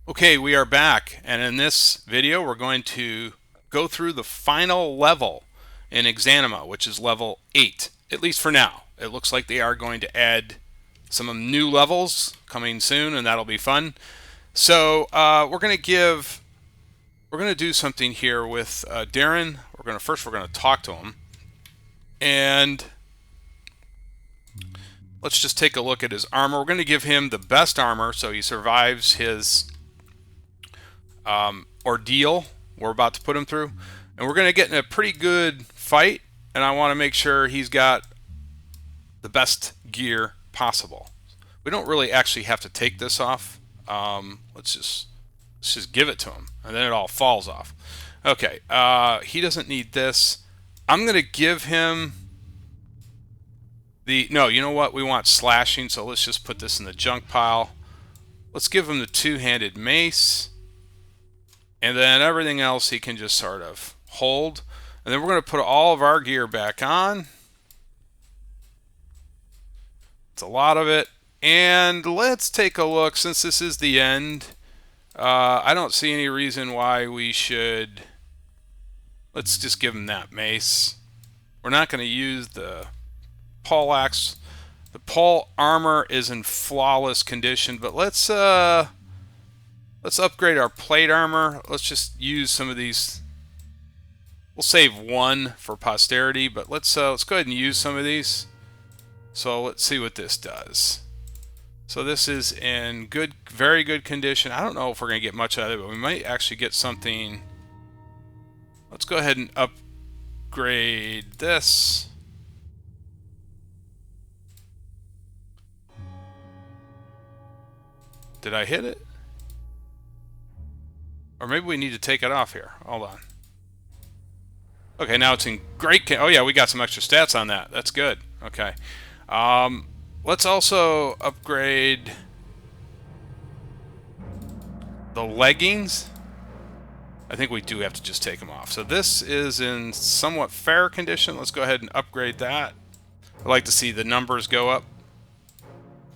Okay, we are back, and in this video we're going to go through the final level in Exanima, which is level 8, at least for now. It looks like they are going to add some new levels coming soon, and that'll be fun. So we're going to do something here with Darren. We're going to talk to him, and let's just take a look at his armor. We're going to give him the best armor so he survives his ordeal we're about to put him through, and we're going to get in a pretty good fight, and I want to make sure he's got the best gear possible. We don't really actually have to take this off. Let's just give it to him, and then it all falls off. Okay, he doesn't need this. I'm going to give him no, you know what? We want slashing, so let's just put this in the junk pile. Let's give him the two-handed mace. And then everything else he can just sort of hold. And then we're going to put all of our gear back on. It's a lot of it. And let's take a look. Since this is the end, I don't see any reason why we should... Let's just give him that mace. We're not going to use the poleaxe. The pole armor is in flawless condition, but let's upgrade our plate armor. Let's just use some of these. We'll save one for posterity, but let's go ahead and use some of these. So let's see what this does. So this is in good, very good condition. I don't know if we're going to get much out of it, but we might actually get something. Let's go ahead and upgrade this. Did I hit it? Or maybe we need to take it off here. Hold on. Okay, now it's in great... Oh, yeah, we got some extra stats on that. That's good. Okay. Let's also upgrade the leggings. I think we do have to just take them off. So this is in somewhat fair condition. Let's go ahead and upgrade that. I'd like to see the numbers go up.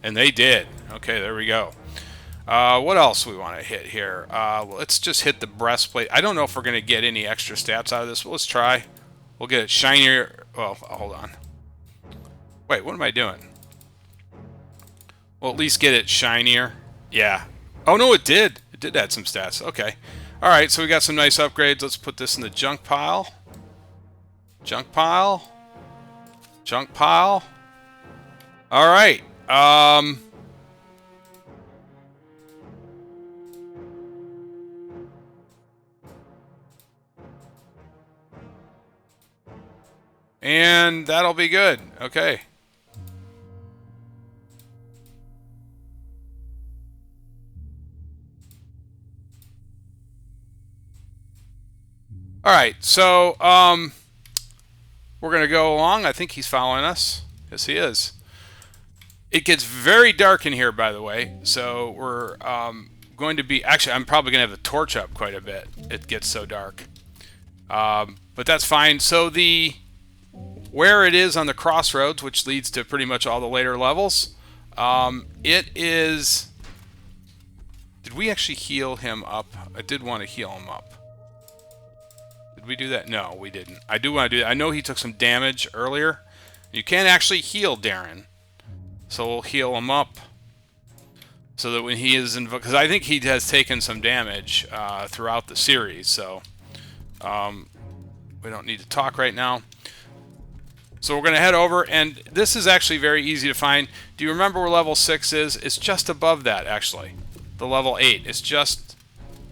And they did. Okay, there we go. What else we want to hit here? Let's just hit the breastplate. I don't know if we're going to get any extra stats out of this, but let's try. We'll get it shinier. Well, hold on. Wait, what am I doing? We'll at least get it shinier. Yeah. Oh, no, it did. It did add some stats. Okay. All right, so we got some nice upgrades. Let's put this in the junk pile. Junk pile. Junk pile. All right. And that'll be good. Okay. All right. So, we're going to go along. I think he's following us. Yes, he is. It gets very dark in here, by the way. So, we're going to be... Actually, I'm probably going to have the torch up quite a bit. It gets so dark. But that's fine. So, where it is on the crossroads, which leads to pretty much all the later levels, it is... Did we actually heal him up? I did want to heal him up. Did we do that? No, we didn't. I do want to do that. I know he took some damage earlier. You can't actually heal Darren. So we'll heal him up. So that when he is in... Because I think he has taken some damage throughout the series. So we don't need to talk right now. So we're going to head over, and this is actually very easy to find. Do you remember where level 6 is? It's just above that, actually. The level 8. It's just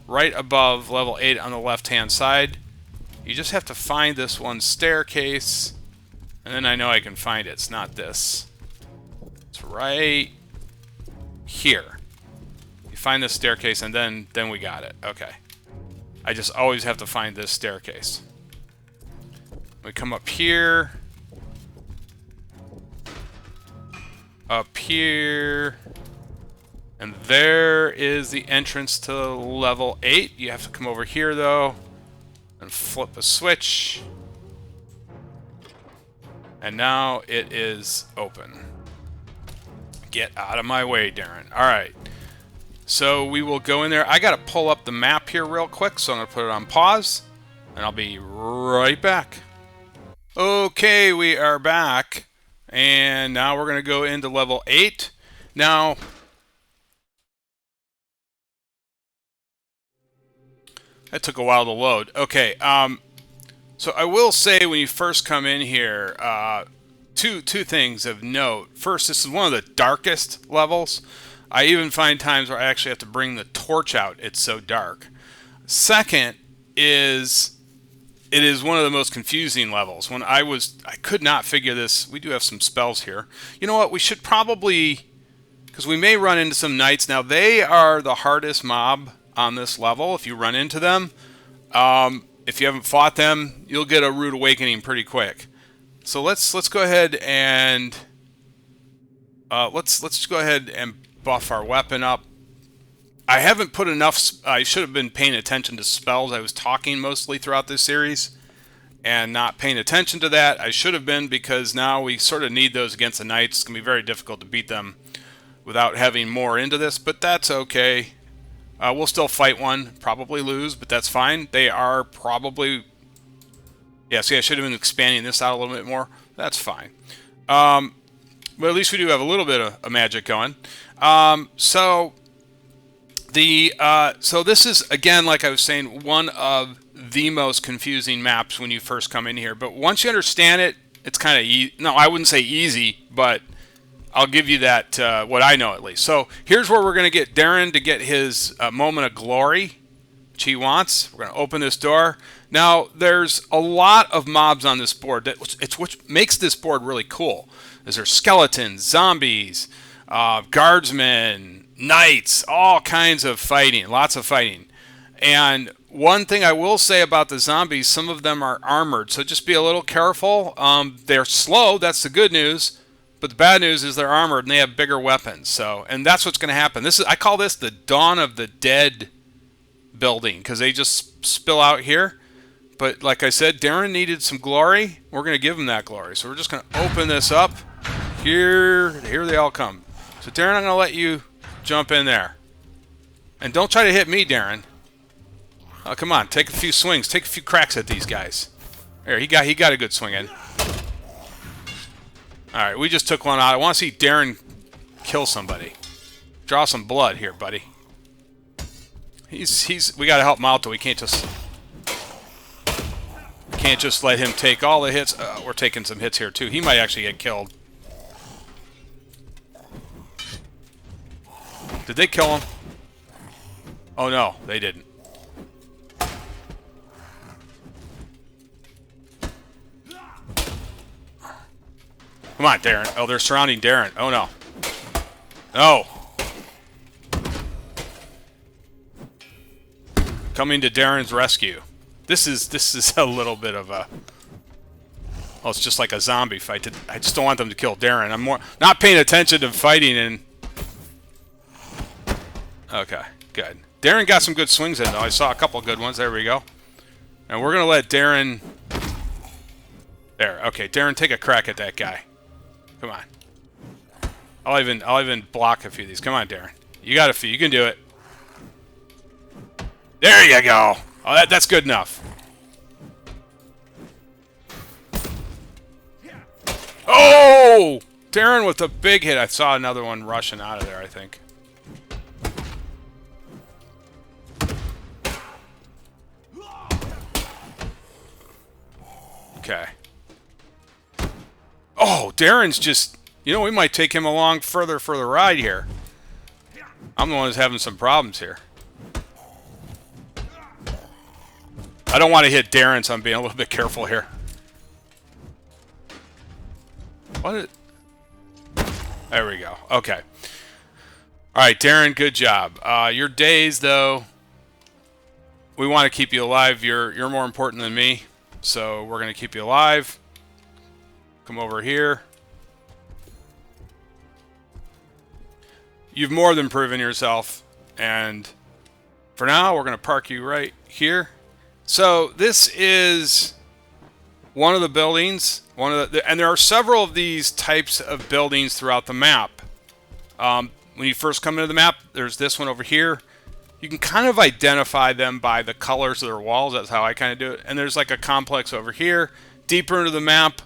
right above level 8 on the left-hand side. You just have to find this one staircase, and then I know I can find it. It's not this. It's right here. You find this staircase, and then we got it. Okay. I just always have to find this staircase. We come up here. Up here, and there is the entrance to level 8. You have to come over here though and flip a switch, and now it is open. Get out of my way, Darren. Alright, So we will go in there. I got to pull up the map here real quick, so I'm going to put it on pause, and I'll be right back. Okay, we are back, and now we're going to go into level 8. Now, that took a while to load. Okay, so I will say when you first come in here, two things of note. First, this is one of the darkest levels. I even find times where I actually have to bring the torch out. It's so dark. Second is it is one of the most confusing levels. I could not figure this. We do have some spells here. You know what? We should probably, because we may run into some knights. Now, they are the hardest mob on this level. If you run into them, if you haven't fought them, you'll get a rude awakening pretty quick. So let's go ahead and let's just go ahead and buff our weapon up. I haven't put enough. I should have been paying attention to spells. I was talking mostly throughout this series and not paying attention to that. I should have been, because now we sort of need those against the knights. It's going to be very difficult to beat them without having more into this, but that's okay. We'll still fight one, probably lose, but that's fine. They are probably... Yeah, see, I should have been expanding this out a little bit more. That's fine. But at least we do have a little bit of magic going. So this is, again, like I was saying, one of the most confusing maps when you first come in here. But once you understand it, it's kind of easy. No, I wouldn't say easy, but I'll give you that, what I know at least. So here's where we're going to get Darren to get his moment of glory, which he wants. We're going to open this door. Now, there's a lot of mobs on this board. It's what makes this board really cool. There's skeletons, zombies, guardsmen, knights, all kinds of fighting, lots of fighting. And one thing I will say about the zombies, some of them are armored, so just be a little careful. They're slow, that's the good news, but the bad news is they're armored and they have bigger weapons. So, and that's what's going to happen. I call this the Dawn of the Dead building, because they just spill out here. But like I said, Darren needed some glory. We're going to give him that glory. So we're just going to open this up. Here they all come. So Darren, I'm going to let you jump in there. And don't try to hit me, Darren. Oh, come on. Take a few swings. Take a few cracks at these guys. There, he got a good swing in. Alright, we just took one out. I want to see Darren kill somebody. Draw some blood here, buddy. We got to help him out, though. We can't just let him take all the hits. We're taking some hits here, too. He might actually get killed. Did they kill him? Oh, no, they didn't. Come on, Darren. Oh, they're surrounding Darren. Oh, no. No. Coming to Darren's rescue. This is a little bit of a... Oh, it's just like a zombie fight. I just don't want them to kill Darren. I'm more not paying attention to fighting and... Okay, good. Darren got some good swings in, though. I saw a couple good ones. There we go. And we're going to let Darren... There, okay. Darren, take a crack at that guy. Come on. I'll even block a few of these. Come on, Darren. You got a few. You can do it. There you go. Oh, that's good enough. Oh! Darren with a big hit. I saw another one rushing out of there, I think. Okay. Oh, Darren's just... You know, we might take him along further for the ride here. I'm the one who's having some problems here. I don't want to hit Darren, so I'm being a little bit careful here. There we go. Okay. Alright, Darren, good job. Your days, though, we want to keep you alive. You're more important than me, so we're going to keep you alive. Come over here. You've more than proven yourself, and for now, we're going to park you right here. So this is one of the buildings, and there are several of these types of buildings throughout the map. when you first come into the map, there's this one over here. You can kind of identify them by the colors of their walls. That's how I kind of do it. And there's like a complex over here. Deeper into the map,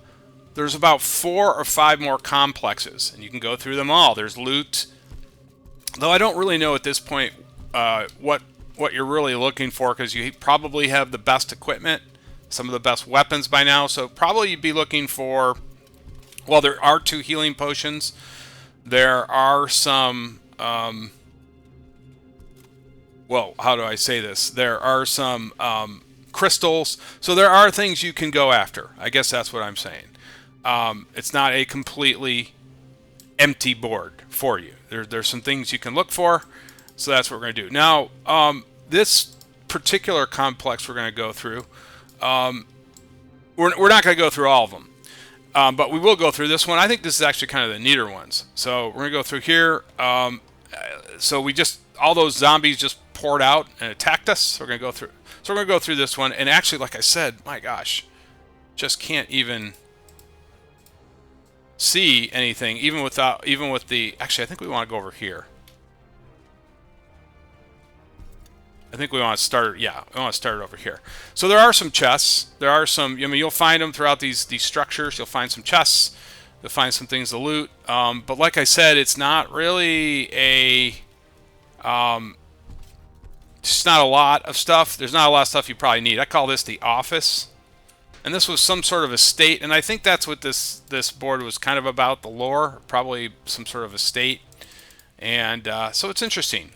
there's about 4 or 5 more complexes, and you can go through them all. There's loot. Though I don't really know at this point what you're really looking for, because you probably have the best equipment, some of the best weapons by now. So probably you'd be looking for, well, there are 2 healing potions. There are some, well, how do I say this? There are some crystals. So there are things you can go after. I guess that's what I'm saying. It's not a completely empty board for you. There's some things you can look for. So that's what we're going to do. Now, this particular complex we're going to go through, we're not going to go through all of them. But we will go through this one. I think this is actually kind of the neater ones. So we're going to go through here. So we just, all those zombies just poured out and attacked us. So we're going to go through. So we're going to go through this one. And actually, like I said, my gosh, just can't even see anything, even with the, actually, I think we want to go over here. I think we want to start, yeah, we want to start it over here. So there are some chests. There are some, I mean, you'll find them throughout these structures. You'll find some chests. You'll find some things to loot. But like I said, it's not really a, just not a lot of stuff. There's not a lot of stuff you probably need. I call this the office. And this was some sort of estate. And I think that's what this board was kind of about, the lore. Probably some sort of estate. And so it's interesting.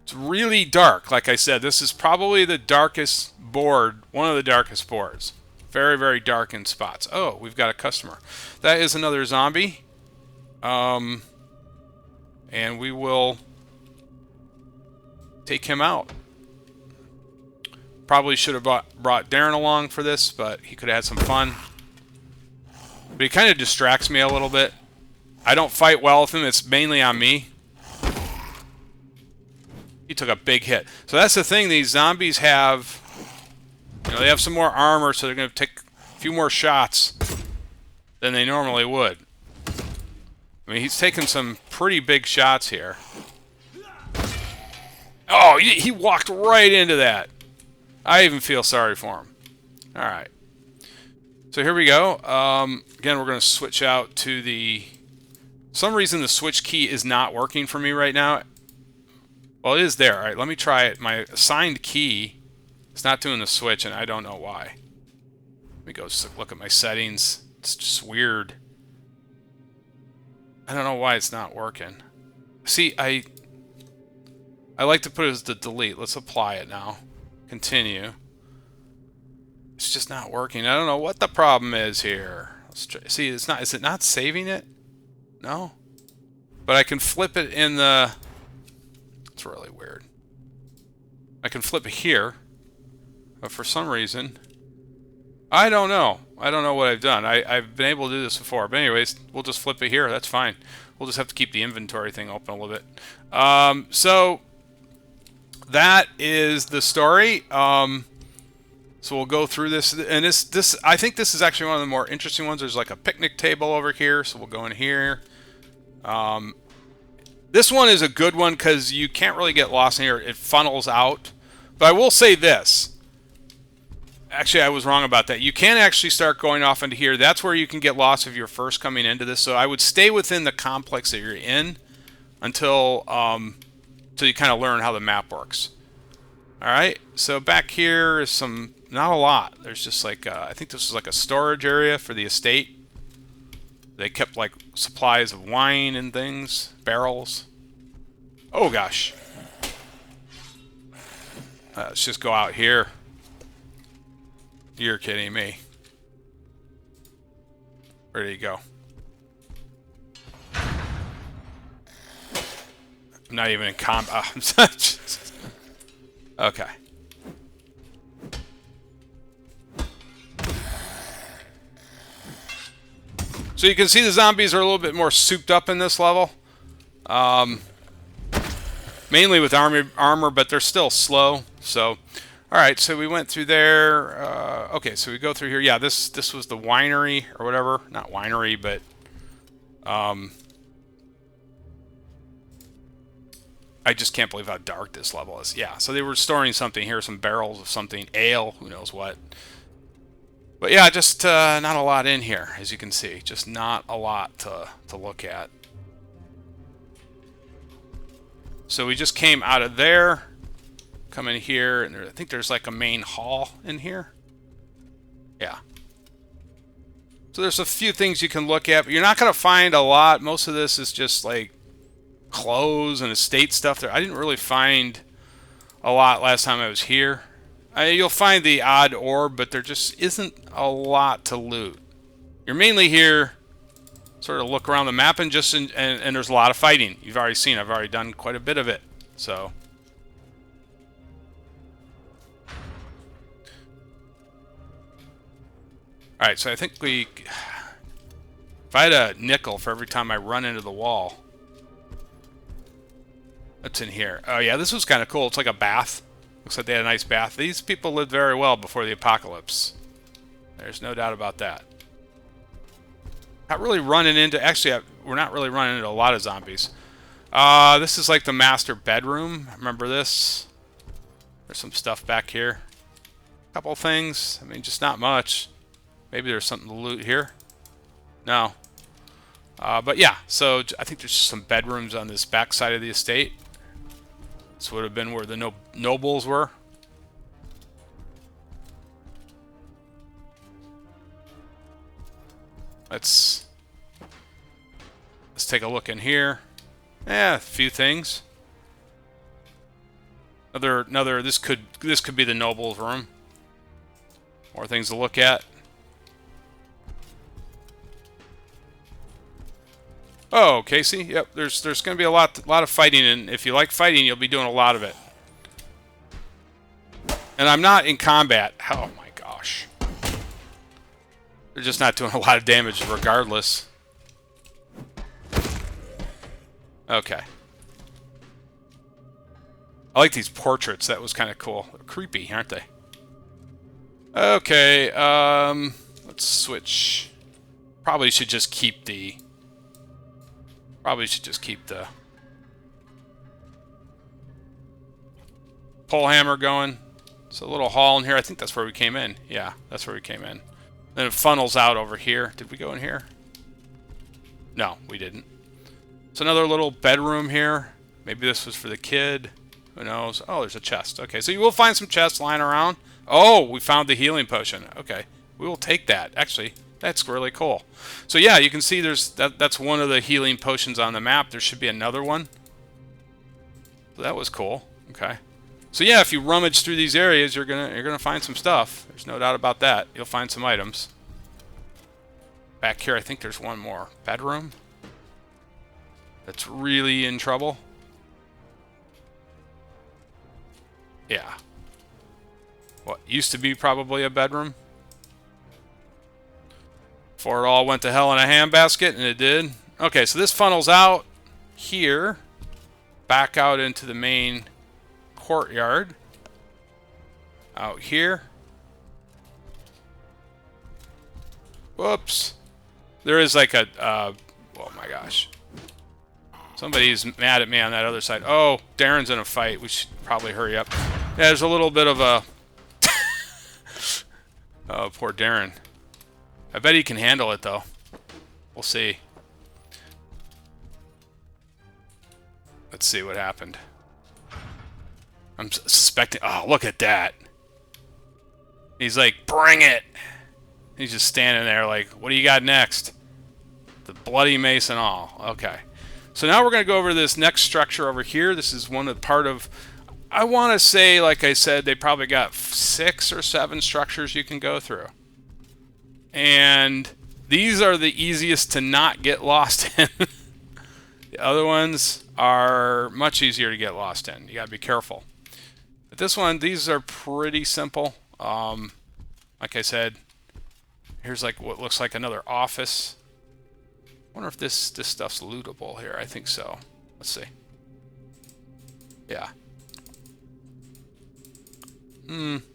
It's really dark. Like I said, this is probably the darkest board, one of the darkest boards. Very, very dark in spots. Oh, we've got a customer. That is another zombie. And we will take him out. Probably should have brought Darren along for this, but he could have had some fun. But he kind of distracts me a little bit. I don't fight well with him. It's mainly on me. He took a big hit. So that's the thing. These zombies have, you know, they have some more armor, so they're going to take a few more shots than they normally would. I mean, he's taking some pretty big shots here. Oh, he walked right into that. I even feel sorry for him. All right. So here we go. Again, we're going to switch out to the... For some reason, the switch key is not working for me right now. Well, it is there. All right, let me try it. My assigned key is not doing the switch, and I don't know why. Let me go look at my settings. It's just weird. I don't know why it's not working. See, I like to put it as the delete. Let's apply it now. Continue. It's just not working. I don't know what the problem is here. Let's try. See, it's not. Is it not saving it? No. But I can flip it in the... It's really weird. I can flip it here, but for some reason, I don't know. I don't know what I've done. I've been able to do this before, but anyways, we'll just flip it here. That's fine. We'll just have to keep the inventory thing open a little bit. So that is the story. So we'll go through this, and this I think this is actually one of the more interesting ones. There's like a picnic table over here, so we'll go in here. This one is a good one because you can't really get lost in here. It funnels out. But I will say this. Actually, I was wrong about that. You can actually start going off into here. That's where you can get lost if you're first coming into this. So I would stay within the complex that you're in until you kind of learn how the map works. All right. So back here is some, not a lot. There's just like, I think this is like a storage area for the estate. They kept like supplies of wine and things, barrels. Oh gosh. Let's just go out here. You're kidding me. Where did he go? I'm not even in combat. Okay. So you can see the zombies are a little bit more souped up in this level. Mainly with armor, but they're still slow. So, all right, so we went through there. Okay, so we go through here. Yeah, this was the winery or whatever. Not winery, but I just can't believe how dark this level is. Yeah, so they were storing something here, some barrels of something, ale, who knows what. But yeah, just not a lot in here, as you can see. Just not a lot to look at. So we just came out of there, come in here, and I think there's like a main hall in here. Yeah. So there's a few things you can look at, but you're not going to find a lot. Most of this is just like clothes and estate stuff there. I didn't really find a lot last time I was here. You'll find the odd orb, but there just isn't a lot to loot. You're mainly here sort of look around the map and and there's a lot of fighting. You've already seen, I've already done quite a bit of it. So alright, so I think if I had a nickel for every time I run into the wall. What's in here? Oh yeah, this was kind of cool. It's like a bath. Looks like they had a nice bath. These people lived very well before the apocalypse. There's no doubt about that. Not really running into... Actually, we're not really running into a lot of zombies. This is like the master bedroom. Remember this? There's some stuff back here. A couple things. I mean, just not much. Maybe there's something to loot here. No. But yeah, so I think there's some bedrooms on this back side of the estate. This would have been where the nobles were. Let's take a look in here. Yeah, a few things. Another. This could be the nobles' room. More things to look at. Oh, Casey. Yep. There's going to be a lot of fighting, and if you like fighting, you'll be doing a lot of it. And I'm not in combat. Oh my gosh. They're just not doing a lot of damage, regardless. Okay. I like these portraits. That was kind of cool. They're creepy, aren't they? Okay. Let's switch. Probably should just keep the pole hammer going. It's a little hall in here. I think that's where we came in. Yeah, that's where we came in. Then it funnels out over here. Did we go in here? No, we didn't. It's another little bedroom here. Maybe this was for the kid. Who knows? Oh, there's a chest. Okay, so you will find some chests lying around. Oh, we found the healing potion. Okay, we will take that. Actually, that's really cool. So yeah, you can see that's one of the healing potions on the map. There should be another one. So that was cool. Okay. So yeah, if you rummage through these areas, you're gonna find some stuff. There's no doubt about that. You'll find some items. Back here, I think there's one more bedroom that's really in trouble. Yeah. What used to be probably a bedroom before it all went to hell in a handbasket, and it did. Okay, so this funnels out here, back out into the main courtyard. Out here. Whoops. There is like a, oh my gosh. Somebody's mad at me on that other side. Oh, Darren's in a fight. We should probably hurry up. Yeah, there's a little bit of a... Oh, poor Darren. I bet he can handle it, though. We'll see. Let's see what happened. I'm suspecting... Oh, look at that. He's like, bring it! He's just standing there like, what do you got next? The bloody mace and all. Okay. So now we're going to go over this next structure over here. This is part of... I want to say, like I said, they probably got 6 or 7 structures you can go through. And these are the easiest to not get lost in. The other ones are much easier to get lost in. You got to be careful. But this one, these are pretty simple. Like I said, here's like what looks like another office. I wonder if this stuff's lootable here. I think so. Let's see. Yeah.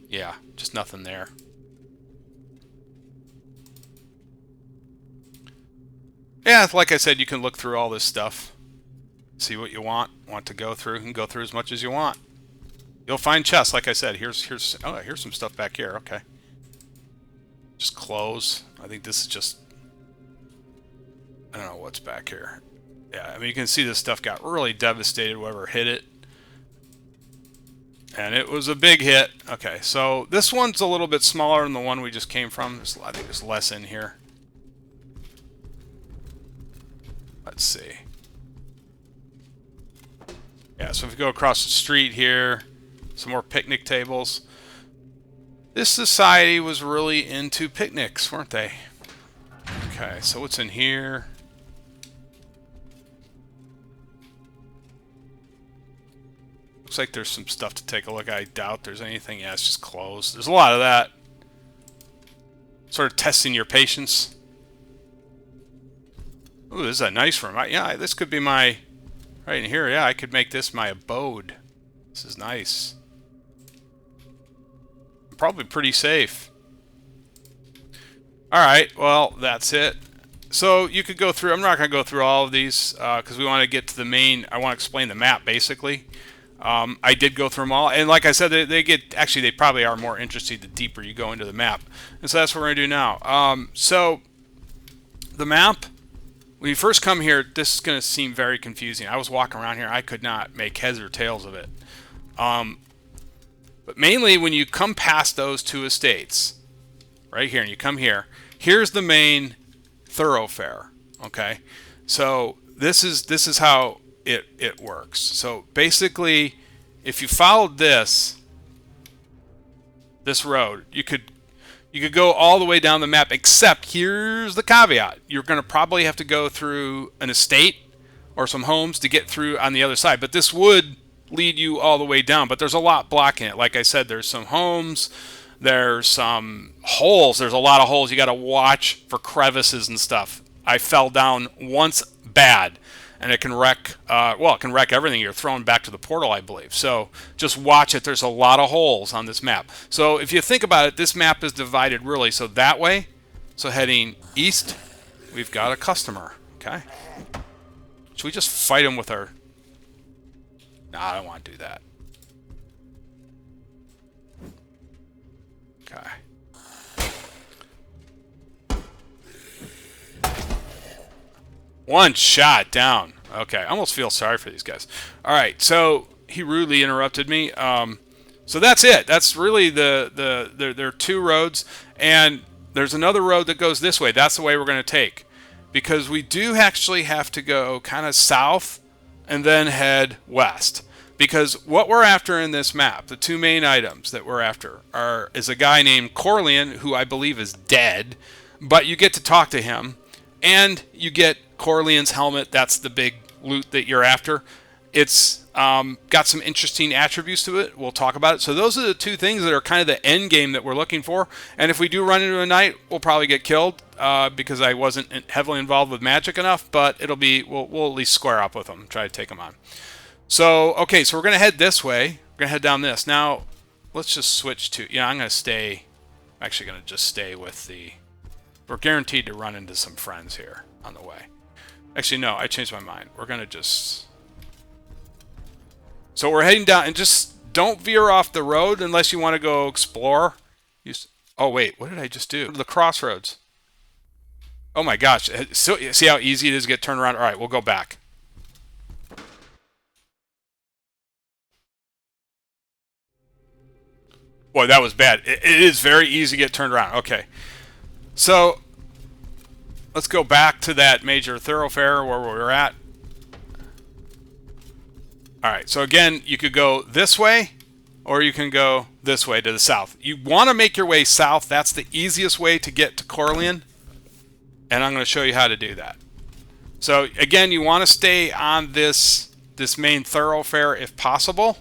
Yeah, just nothing there. Yeah, like I said, you can look through all this stuff. see what you want to go through, and go through as much as you want. You'll find chests, like I said. Here's some stuff back here. Okay. Just close. I think this is just, I don't know what's back here. Yeah, I mean, you can see this stuff got really devastated, whoever hit it. And it was a big hit. Okay, so this one's a little bit smaller than the one we just came from. I think there's less in here. Let's see. Yeah, so if we go across the street here, some more picnic tables. This society was really into picnics, weren't they? Okay, so what's in here? Looks like there's some stuff to take a look at. I doubt there's anything. Yeah, it's just closed. There's a lot of that. Sort of testing your patience. Ooh, this is a nice room. Yeah, this could be my... Right in here, yeah, I could make this my abode. This is nice. Probably pretty safe. Alright, well, that's it. So you could go through... I'm not going to go through all of these because we want to get to the main... I want to explain the map, basically. I did go through them all, and like I said, they probably are more interesting the deeper you go into the map, and so that's what we're going to do now. So the map, when you first come here, this is going to seem very confusing. I was walking around here, I could not make heads or tails of it. But mainly when you come past those two estates, right here, and you come here, here's the main thoroughfare. Okay, so this is how it works. So basically, if you followed this road, you could go all the way down the map, except here's the caveat. You're going to probably have to go through an estate or some homes to get through on the other side, but this would lead you all the way down. But there's a lot blocking it. Like I said, there's some homes, there's some holes, there's a lot of holes. You got to watch for crevices and stuff. I fell down once bad, and it can wreck, well, it can wreck everything. You're thrown back to the portal, I believe. So just watch it. There's a lot of holes on this map. So if you think about it, this map is divided really. So that way, so heading east, we've got a customer. Okay. Should we just fight him with our... No, I don't want to do that. Okay. One shot down. Okay, I almost feel sorry for these guys. All right, so he rudely interrupted me. So that's it. That's really there are two roads, and there's another road that goes this way. That's the way we're going to take, because we do actually have to go kind of south and then head west. Because what we're after in this map, the two main items that we're after is a guy named Corleone, who I believe is dead, but you get to talk to him, and you get Corleone's helmet. That's the big loot that you're after. It's got some interesting attributes to it. We'll talk about it. So those are the two things that are kind of the end game that we're looking for. And if we do run into a knight, we'll probably get killed because I wasn't heavily involved with magic enough. But we'll at least square up with them, try to take them on. So okay, so we're gonna head this way. We're gonna head down this. Now let's just switch to. Yeah, I'm gonna stay. I'm actually gonna just stay with the. We're guaranteed to run into some friends here on the way. Actually, no, I changed my mind. We're going to just... So we're heading down, and just don't veer off the road unless you want to go explore. Oh, wait, what did I just do? The crossroads. Oh my gosh. So, see how easy it is to get turned around? All right, we'll go back. Boy, that was bad. It is very easy to get turned around. Okay. So, let's go back to that major thoroughfare where we were at. Alright, so again, you could go this way, or you can go this way to the south. You want to make your way south. That's the easiest way to get to Corleone, and I'm going to show you how to do that. So, again, you want to stay on this main thoroughfare if possible.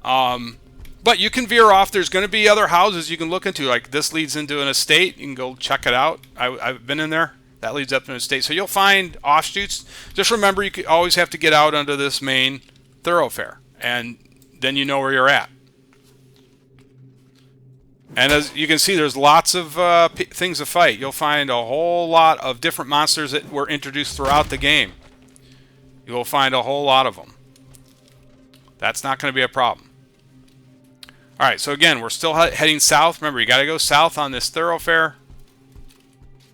But you can veer off. There's going to be other houses you can look into. Like this leads into an estate. You can go check it out. I've been in there. That leads up to an estate. So you'll find offshoots. Just remember, you always have to get out onto this main thoroughfare. And then you know where you're at. And as you can see, there's lots of things to fight. You'll find a whole lot of different monsters that were introduced throughout the game. You will find a whole lot of them. That's not going to be a problem. All right, so again, we're still heading south. Remember, you got to go south on this thoroughfare.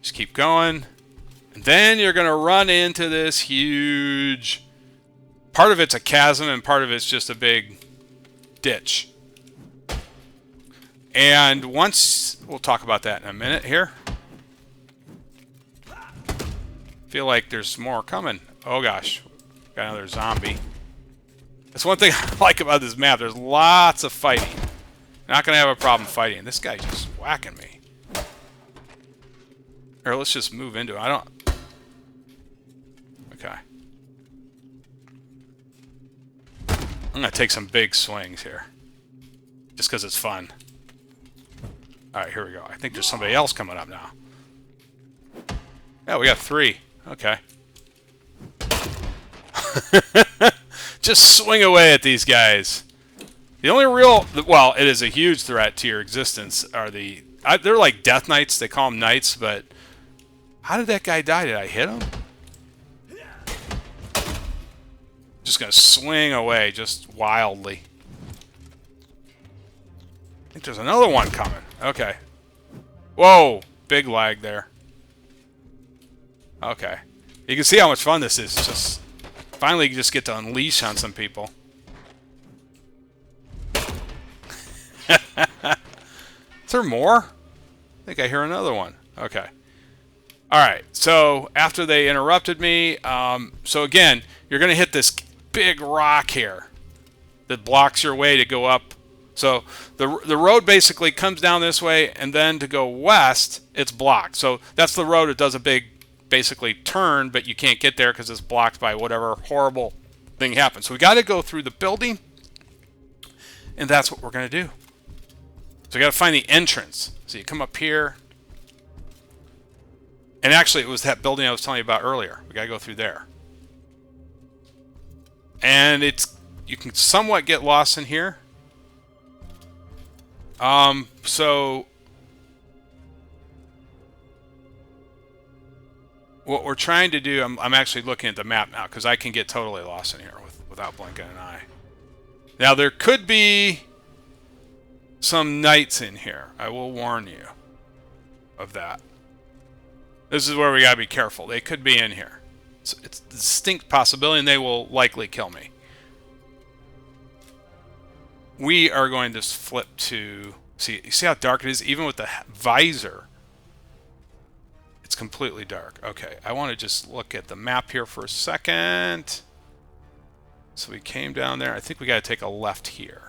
Just keep going. And then you're going to run into this huge... Part of it's a chasm and part of it's just a big ditch. And once... We'll talk about that in a minute here. Feel like there's more coming. Oh gosh. Got another zombie. That's one thing I like about this map. There's lots of fighting. Not going to have a problem fighting. This guy's just whacking me. Or let's just move into it. I don't... Okay. I'm going to take some big swings here. Just because it's fun. Alright, here we go. I think there's somebody else coming up now. Yeah, we got 3. Okay. Just swing away at these guys. The only real... Well, it is a huge threat to your existence are the... They're like death knights. They call them knights, but... How did that guy die? Did I hit him? Just going to swing away just wildly. I think there's another one coming. Okay. Whoa! Big lag there. Okay. You can see how much fun this is. It's just... Finally, you just get to unleash on some people. Is there more? I think I hear another one. Okay. Alright, so after they interrupted me, so again, you're going to hit this big rock here that blocks your way to go up. So the road basically comes down this way, and then to go west, it's blocked. So that's the road. It does a big, basically, turn, but you can't get there because it's blocked by whatever horrible thing happens. So we got to go through the building, and that's what we're going to do. So we got to find the entrance. So you come up here. And actually, it was that building I was telling you about earlier. We got to go through there. And you can somewhat get lost in here. So what we're trying to do, I'm actually looking at the map now because I can get totally lost in here without blinking an eye. Now there could be some knights in here. I will warn you of that. This is where we gotta be careful. They could be in here. It's a distinct possibility, and they will likely kill me. We are going to flip to... See, you see how dark it is? Even with the visor, it's completely dark. Okay, I want to just look at the map here for a second. So we came down there. I think we got to take a left here.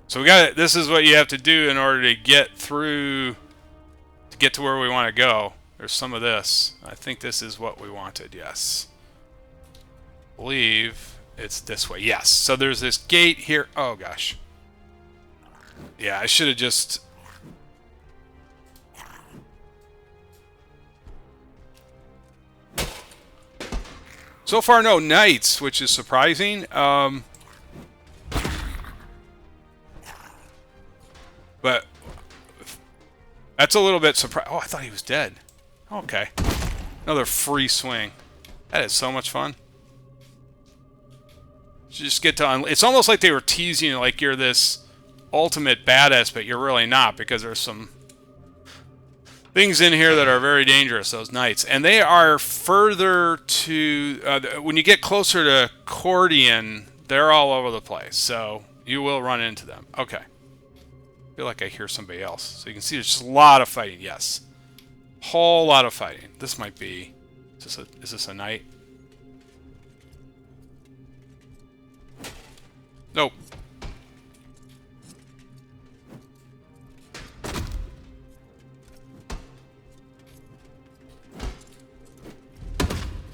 So we got this is what you have to do in order to get through, to get to where we want to go. There's some of this. I think this is what we wanted, yes. I believe it's this way, yes. So there's this gate here. Oh, gosh. Yeah, I should have just... So far, no knights, which is surprising. But that's a little bit surprising. Oh, I thought he was dead. Okay. Another free swing. That is so much fun. You just get to... It's almost like they were teasing you like you're this ultimate badass, but you're really not, because there's some things in here that are very dangerous, those knights. And they are further to... when you get closer to Cordian, they're all over the place. So you will run into them. Okay. I feel like I hear somebody else. So you can see there's just a lot of fighting. Yes. Whole lot of fighting. This might be... Is this a knight? Nope.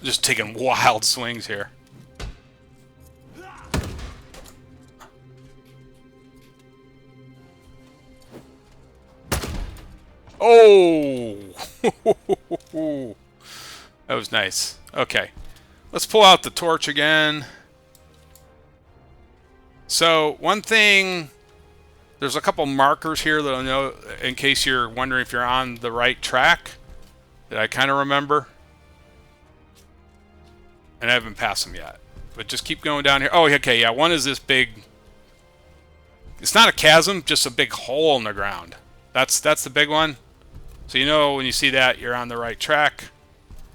Just taking wild swings here. Oh! That was nice. Okay. Let's pull out the torch again. So, one thing There's a couple markers here that I know in case you're wondering if you're on the right track that I kind of remember. And I haven't passed them yet. But just keep going down here. Oh, okay, yeah. One is this big... It's not a chasm, just a big hole in the ground. That's the big one. So you know when you see that, you're on the right track.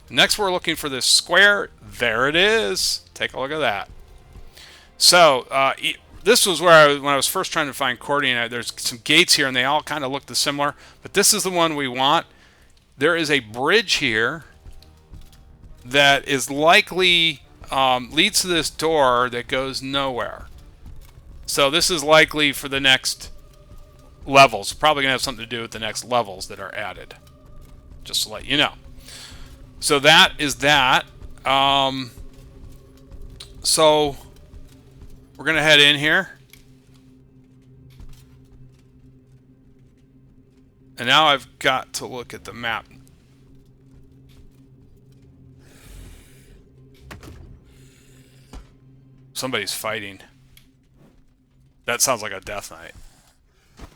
Next, we're looking for this square. There it is. Take a look at that. So, this was where when I was first trying to find Cordian, there's some gates here, and they all kind of look similar. But this is the one we want. There is a bridge here that is likely leads to this door that goes nowhere. So this is likely for the next levels. Probably going to have something to do with the next levels that are added. Just to let you know. So that is that. So we're going to head in here. And now I've got to look at the map. Somebody's fighting. That sounds like a death knight.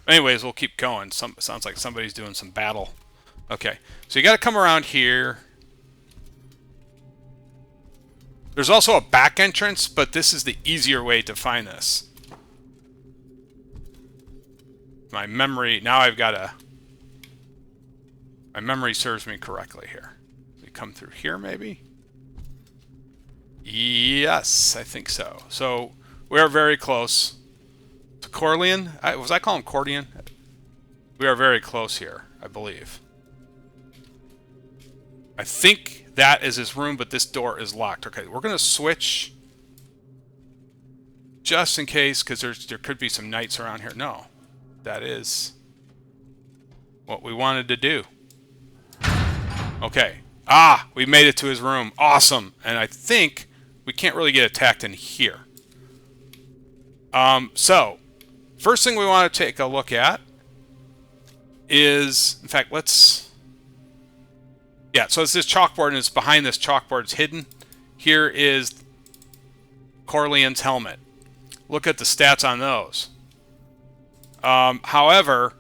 Anyways, we'll keep going. Sounds like somebody's doing some battle. Okay, so you got to come around here. There's also a back entrance, but this is the easier way to find this. My memory, now I've got a... My memory serves me correctly here. We come through here, maybe? Yes, I think so. So, we are very close to Corleon. Was I calling him Cordian? We are very close here, I believe. I think that is his room, but this door is locked. Okay, we're going to switch just in case, because there could be some knights around here. No, that is what we wanted to do. Okay. Ah, we made it to his room. Awesome. And I think we can't really get attacked in here. So, first thing we want to take a look at is, in fact, let's... Yeah, so it's this chalkboard, and it's behind this chalkboard. It's hidden. Here is Corleon's helmet. Look at the stats on those. However,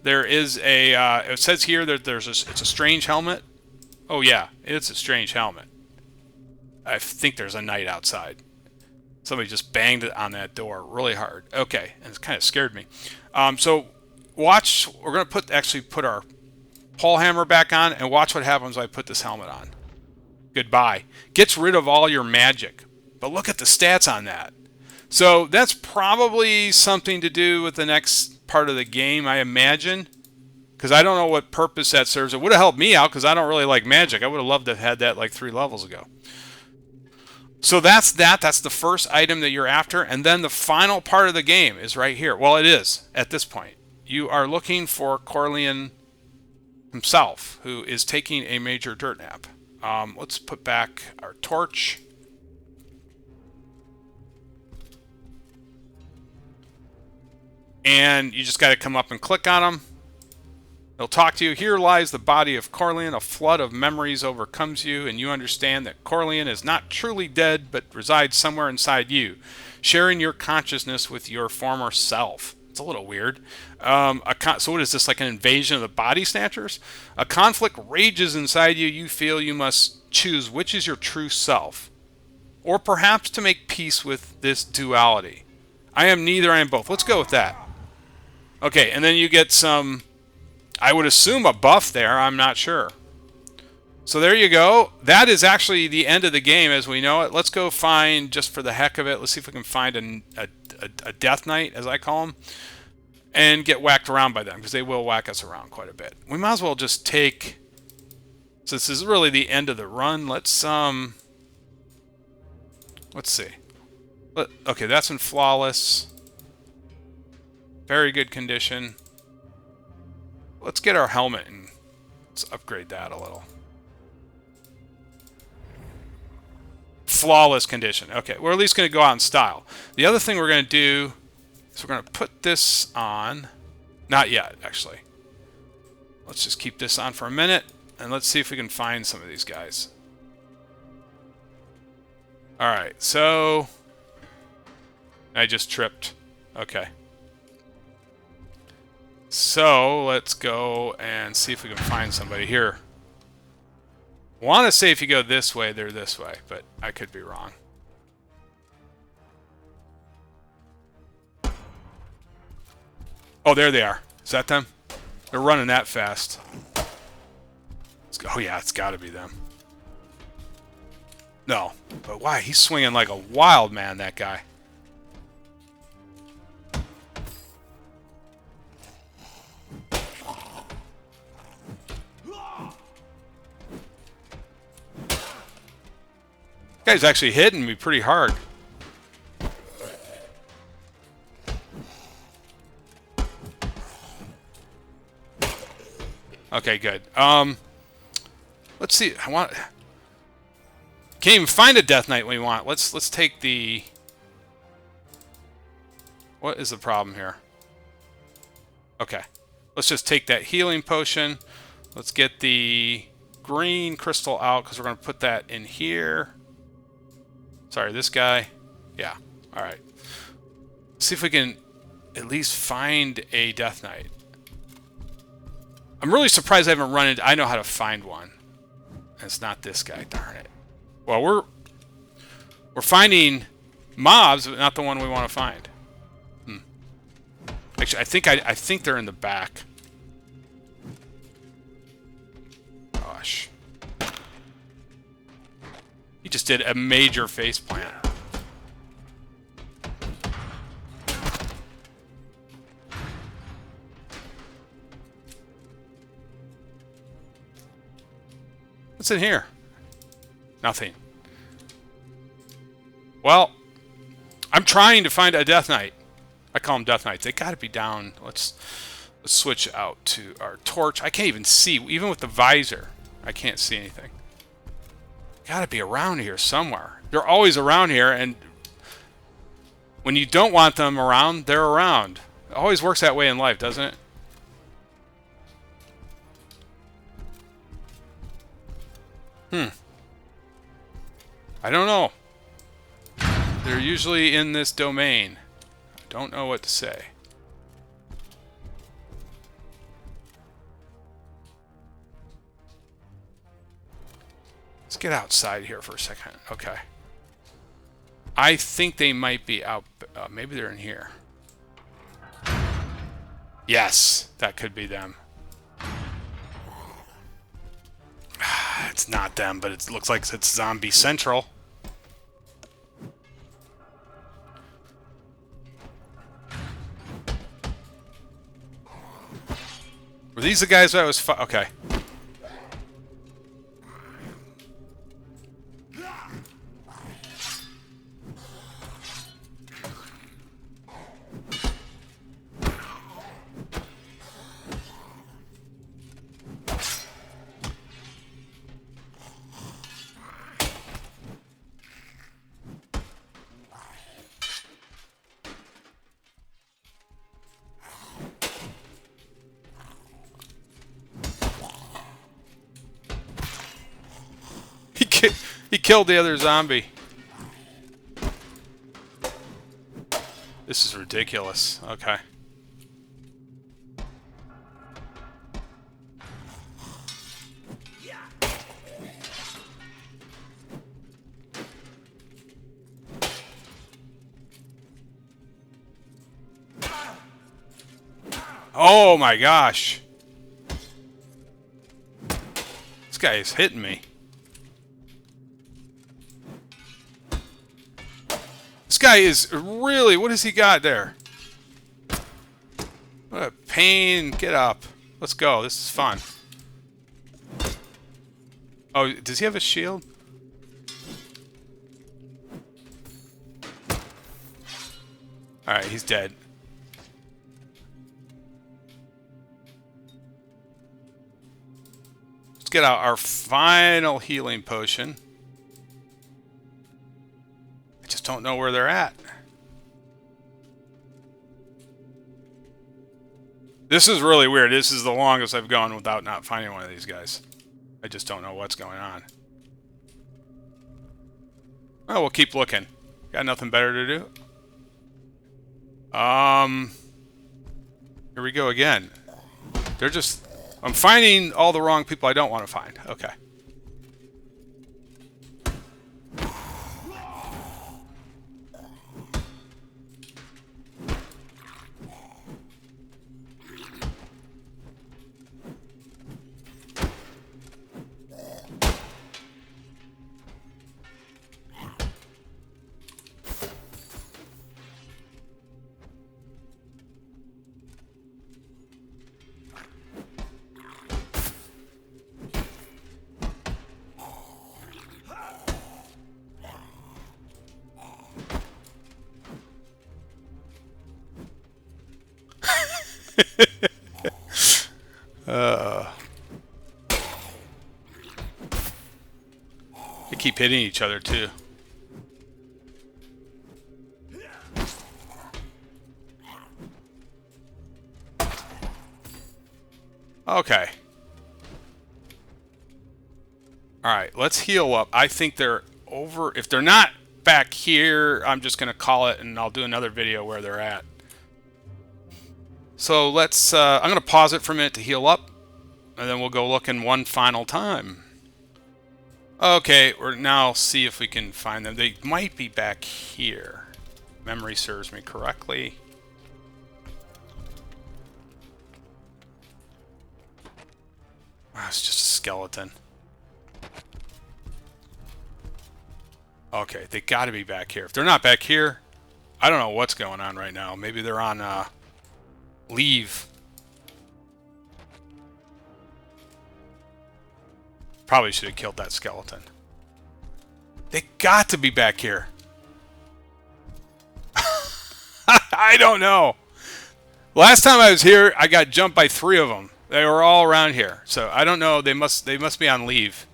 there is a... it says here that it's a strange helmet. Oh, yeah, it's a strange helmet. I think there's a knight outside. Somebody just banged it on that door really hard. Okay, and it kind of scared me. So, watch. We're going to actually put our pole hammer back on, and watch what happens when I put this helmet on. Goodbye. Gets rid of all your magic. But look at the stats on that. So, that's probably something to do with the next part of the game, I imagine. Because I don't know what purpose that serves. It would have helped me out because I don't really like magic. I would have loved to have had that like 3 levels ago. So that's that. That's the first item that you're after. And then the final part of the game is right here. Well, it is at this point. You are looking for Corleon himself, who is taking a major dirt nap. Let's put back our torch. And you just got to come up and click on him. They'll talk to you. Here lies the body of Corleon. A flood of memories overcomes you, and you understand that Corleon is not truly dead, but resides somewhere inside you, sharing your consciousness with your former self. It's a little weird. So what is this, like an invasion of the body snatchers? A conflict rages inside you. You feel you must choose which is your true self, or perhaps to make peace with this duality. I am neither, I am both. Let's go with that. Okay, and then you get some... I would assume a buff there. I'm not sure. So there you go. That is actually the end of the game as we know it. Let's go find, just for the heck of it, let's see if we can find a Death Knight, as I call them, and get whacked around by them, because they will whack us around quite a bit. We might as well just take, since this is really the end of the run, let's see. Okay, that's in flawless. Very good condition. Let's get our helmet and let's upgrade that a little. Flawless condition. Okay, we're at least going to go out in style. The other thing we're going to do is we're going to put this on. Not yet, actually. Let's just keep this on for a minute, and let's see if we can find some of these guys. Alright, so... I just tripped. Okay. So let's go and see if we can find somebody here. Want to say if you go this way, they're this way, but I could be wrong. Oh, there they are. Is that them? They're running that fast. Oh yeah, it's got to be them. No, but why? He's swinging like a wild man, that guy. Guy's actually hitting me pretty hard. Okay, good. Let's see. I want. Can't even find a Death Knight we want. Let's take the. What is the problem here? Okay, let's just take that healing potion. Let's get the green crystal out because we're going to put that in here. Sorry, this guy. Yeah. All right. See if we can at least find a Death Knight. I'm really surprised I haven't run into... I know how to find one. It's not this guy, darn it. Well, we're finding mobs, but not the one we want to find. Actually, I think they're in the back. Gosh. He just did a major face plant. What's in here? Nothing. Well, I'm trying to find a Death Knight. I call them Death Knights. They got to be down. Let's switch out to our torch. I can't even see, even with the visor. I can't see anything. Got to be around here somewhere. They're always around here, and when you don't want them around, they're around. It always works that way in life, doesn't it? I don't know. They're usually in this domain. I don't know what to say. Let's get outside here for a second. Okay. I think they might be out. Maybe they're in here. Yes, that could be them. It's not them, but it looks like it's Zombie Central. Were these the guys that I was okay. He killed the other zombie. This is ridiculous. Okay. Oh my gosh. This guy is hitting me. This guy is really... What has he got there? What a pain. Get up. Let's go. This is fun. Oh, does he have a shield? Alright, he's dead. Let's get out our final healing potion. I just don't know where they're at. This is really weird. This is the longest I've gone without not finding one of these guys. I just don't know what's going on. Oh, we'll keep looking. Got nothing better to do. Here we go again. They're just... I'm finding all the wrong people I don't want to find. Okay. They keep hitting each other too. Okay. Alright, let's heal up. I think they're over. If they're not back here, I'm just going to call it and I'll do another video where they're at. So let's, I'm going to pause it for a minute to heal up, and then we'll go looking one final time. Okay, we're now see if we can find them. They might be back here. Memory serves me correctly. Oh, it's just a skeleton. Okay, they got to be back here. If they're not back here, I don't know what's going on right now. Maybe they're on leave. Probably should have killed that skeleton. They got to be back here. I don't know. Last time I was here, I got jumped by 3 of them. They were all around here. So I don't know. They must be on leave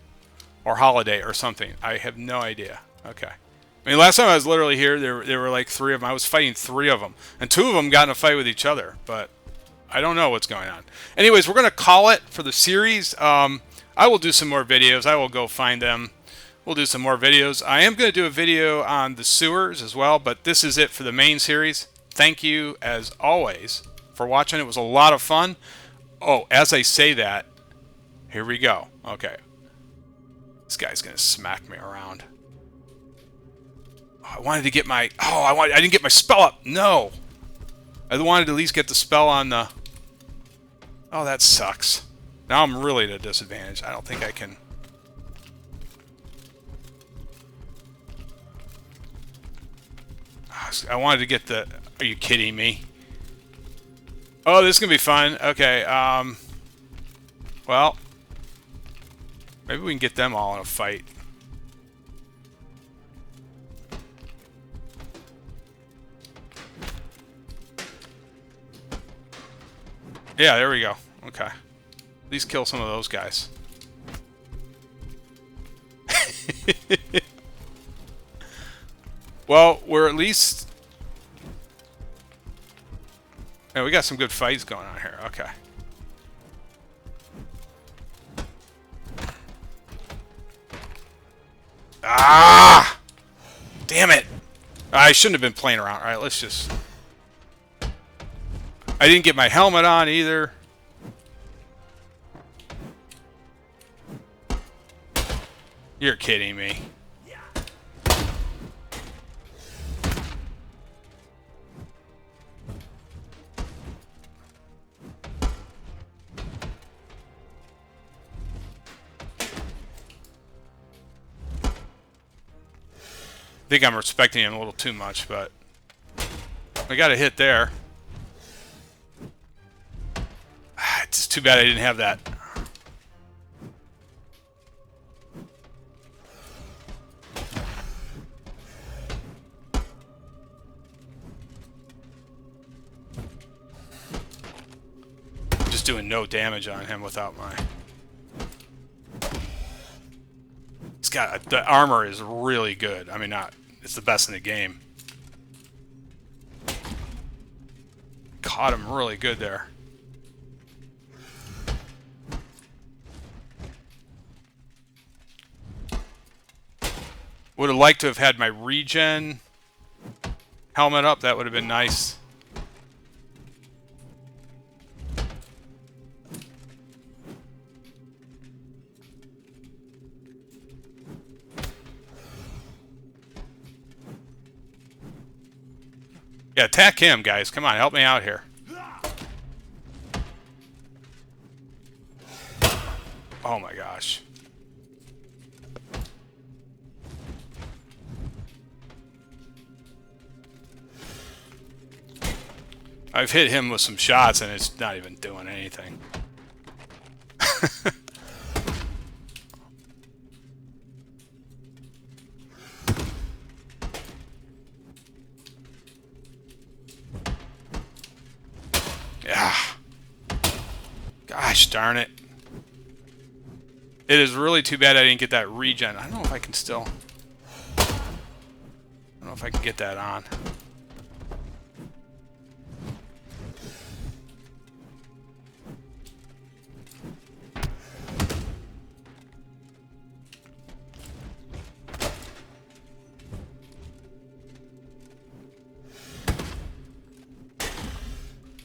or holiday or something. I have no idea. Okay. I mean, last time I was literally here, there were like 3 of them. I was fighting 3 of them. And 2 of them got in a fight with each other. But I don't know what's going on. Anyways, we're going to call it for the series. I will do some more videos. I will go find them. We'll do some more videos. I am going to do a video on the sewers as well. But this is it for the main series. Thank you, as always, for watching. It was a lot of fun. Oh, as I say that, here we go. Okay. This guy's going to smack me around. I wanted to get my... Oh, I didn't get my spell up. No. I wanted to at least get the spell on the... Oh, that sucks. Now I'm really at a disadvantage. I don't think I can... I wanted to get the... Are you kidding me? Oh, this is going to be fun. Okay, well... Maybe we can get them all in a fight. Yeah, there we go. Okay. At least kill some of those guys. Well, we're at least... Yeah, we got some good fights going on here. Okay. Ah! Damn it! I shouldn't have been playing around. Alright, let's just... I didn't get my helmet on either. You're kidding me. I think I'm respecting him a little too much, but I got a hit there. It's too bad I didn't have that. Just doing no damage on him without my... It's got... The armor is really good. I mean, not... It's the best in the game. Caught him really good there. Would have liked to have had my regen helmet up. That would have been nice. Yeah, attack him, guys. Come on, help me out here. Oh my gosh. I've hit him with some shots and it's not even doing anything. Yeah. Gosh darn it. It is really too bad I didn't get that regen. I don't know if I can still... I don't know if I can get that on.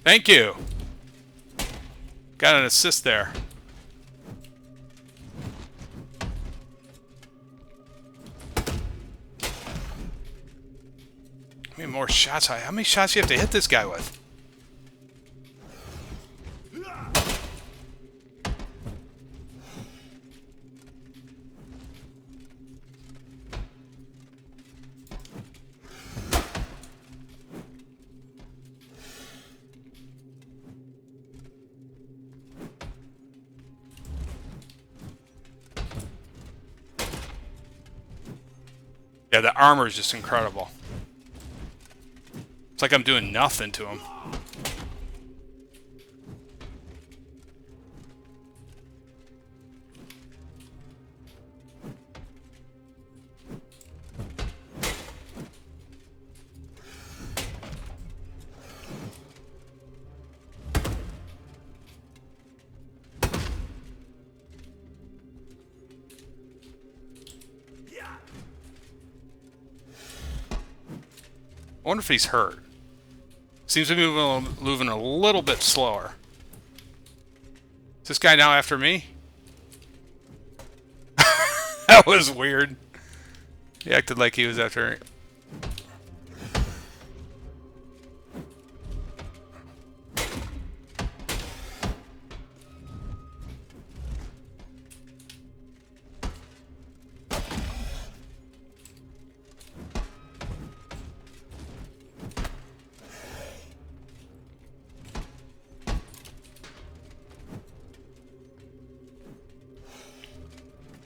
Thank you. Got an assist there. How many more shots? How many shots do you have to hit this guy with? Yeah, the armor is just incredible. It's like I'm doing nothing to him. I wonder if he's hurt. Seems to be moving a little bit slower. Is this guy now after me? That was weird. He acted like he was after me.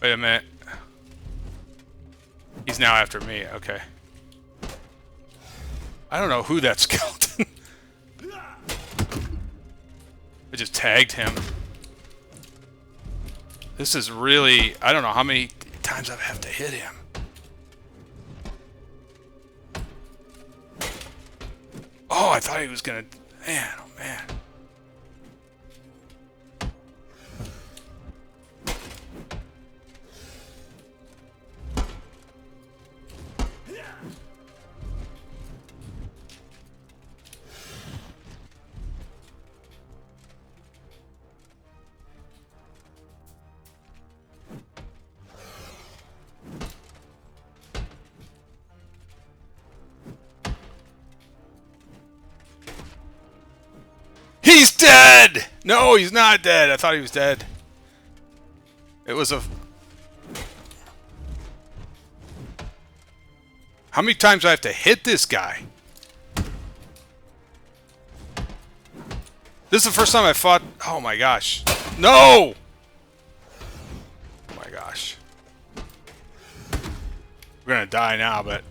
Wait a minute. He's now after me, okay. I don't know who that skeleton. I just tagged him. This is really... I don't know how many times I have to hit him. Oh, I thought he was gonna... Man, oh man. He's dead! No, he's not dead. I thought he was dead. It was a... How many times do I have to hit this guy? This is the first time I fought... Oh my gosh. No! Oh my gosh. We're gonna die now, but...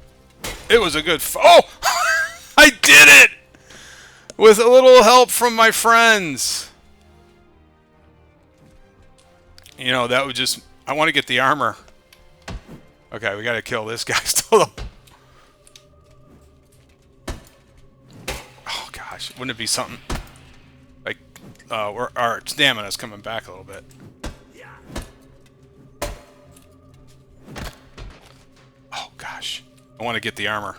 It was a good... Oh! I did it! With a little help from my friends. You know, that would just... I want to get the armor. Okay, we gotta kill this guy still. Oh gosh, wouldn't it be something... Like, our stamina's coming back a little bit. Oh gosh. I want to get the armor.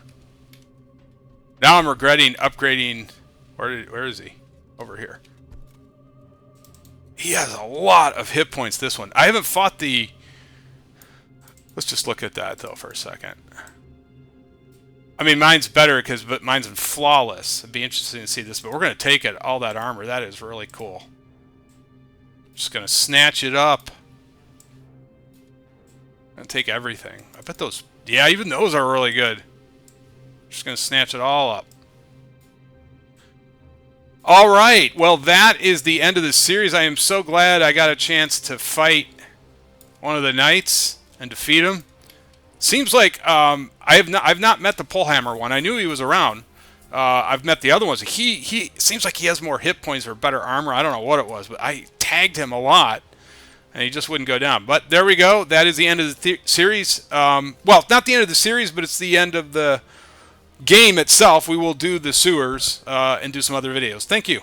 Now I'm regretting upgrading... Where is he? Over here. He has a lot of hit points, this one. I haven't fought the... Let's just look at that, though, for a second. I mean, mine's better but mine's in flawless. It'd be interesting to see this, but we're going to take it, all that armor. That is really cool. Just going to snatch it up. Gonna take everything. I bet those, yeah, even those are really good. Just going to snatch it all up. All right, well, that is the end of the series. I am so glad I got a chance to fight one of the knights and defeat him. Seems like I've not met the Pullhammer one. I knew he was around. I've met the other ones. He seems like he has more hit points or better armor. I don't know what it was, but I tagged him a lot, and he just wouldn't go down. But there we go. That is the end of the series. Well, not the end of the series, but it's the end of the game itself. We will do the sewers and do some other videos. Thank you.